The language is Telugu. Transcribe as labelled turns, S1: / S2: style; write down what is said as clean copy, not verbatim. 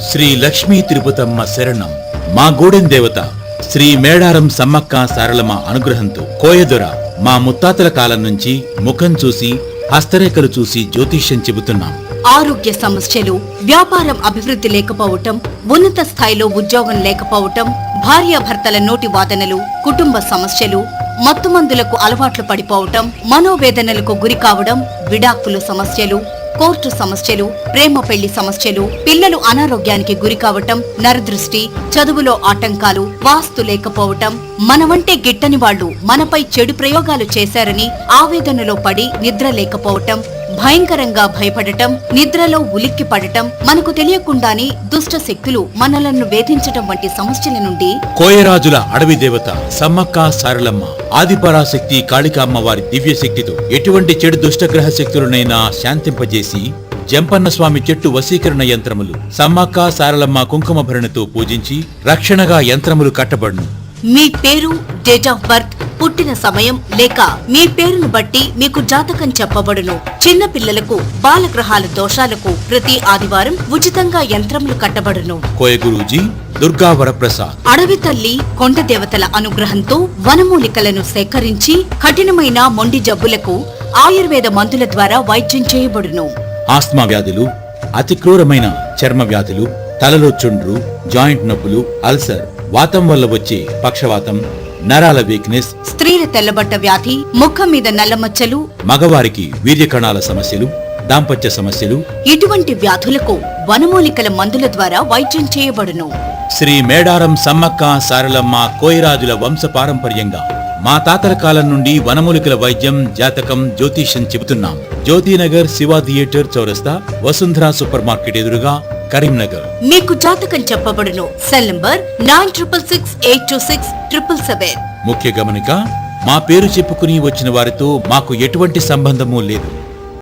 S1: శ్రీ లక్ష్మీ తిరుపతమ్మ శరణం. మా గూడెం దేవత శ్రీ మేడారం సమ్మక్క సారలమ్మ అనుగ్రహంతో కోయదొర మా ముత్తాతల కాలం నుంచి ముఖం చూసి హస్తరేఖలు చూసి జ్యోతిష్యం చెబుతున్నాం.
S2: ఆరోగ్య సమస్యలు, వ్యాపారం అభివృద్ధి లేకపోవటం, ఉన్నత స్థాయిలో ఉద్యోగం లేకపోవటం, భార్యాభర్తల నోటి వాదనలు, కుటుంబ సమస్యలు, మత్తుమందులకు అలవాట్లు పడిపోవటం, మనోవేదనలకు గురి కావడం, విడాకుల సమస్యలు, కోర్టు సమస్యలు, ప్రేమ పెళ్లి సమస్యలు, పిల్లలు అనారోగ్యానికి గురి కావటం, నరదృష్టి, చదువులో ఆటంకాలు, వాస్తు లేకపోవటం, మనవంటే గిట్టని వాళ్లు మనపై చెడు ప్రయోగాలు చేశారని ఆవేదనలో పడి నిద్ర లేకపోవటం, భయంకరంగా భయపడటం, నిద్రలో ఉలిక్కి పడటం, మనకు తెలియకుండానే దుష్ట శక్తులు మనలను వేధించటం వంటి సమస్యల నుండి
S1: కోయరాజుల అడవి దేవత సమ్మక్క సారలమ్మ ఆదిపరాశక్తి కాళికామ్మ వారి దివ్య శక్తితో ఎటువంటి చెడు దుష్టగ్రహ శక్తులనైనా శాంతింపజేసి జంపన్న స్వామి చెట్టు వశీకరణ యంత్రములు, సమ్మక్క సారలమ్మ కుంకుమ భరణితో పూజించి రక్షణగా యంత్రములు కట్టబడును.
S2: మీ పేరు, డేట్ ఆఫ్ బర్త్, పుట్టిన సమయం లేక మీ పేరును బట్టి మీకు జాతకం చెప్పబడును. చిన్న పిల్లలకు బాలగ్రహాల దోషాలకు ప్రతి ఆదివారం ఉచితంగా యంత్రములు కట్టబడును.
S1: కోయ గురూజీ దుర్గా వరప్రసాద్.
S2: అడవి తల్లి కొండ దేవతల అనుగ్రహంతో వనమూలికలను సేకరించి కఠినమైన మొండి జబ్బులకు ఆయుర్వేద మందుల ద్వారా వైద్యం చేయబడును.
S1: ఆస్మా వ్యాధులు, అతి క్రూరమైన చర్మ వ్యాధులు, తలలో చుండ్రు, జాయింట్ నొప్పులు, అల్సర్, వాతం వల్ల వచ్చే పక్షవాతం, నరాల వీక్నెస్,
S2: స్త్రీల తెల్లబట్ట వ్యాధి, ముఖం మీద నల్లమచ్చలు,
S1: మగవారికి వీర్యకణాల సమస్యలు, దాంపత్య సమస్యలు,
S2: ఇటువంటి వ్యాధులకు వనమూలికల మందుల ద్వారా వైద్యం చేయబడును.
S1: శ్రీ మేడారం సమ్మక్క సారలమ్మ కోయరాజుల వంశ పారంపర్యంగా మా తాతల కాలం నుండి వనమూలికల వైద్యం, జాతకం, జ్యోతిష్యం చెబుతున్నాం. జ్యోతినగర్ శివ థియేటర్ చౌరస్తా, వసుంధర సూపర్ మార్కెట్ ఎదురుగా, కరీంనగర్.
S2: మీకు జాతకం చెప్పబడును. Cell number 9668267777.
S1: ముఖ్య గమనిక, మా పేరు చెప్పుకుని వచ్చిన వారితో మాకు ఎటువంటి సంబంధమూ లేదు.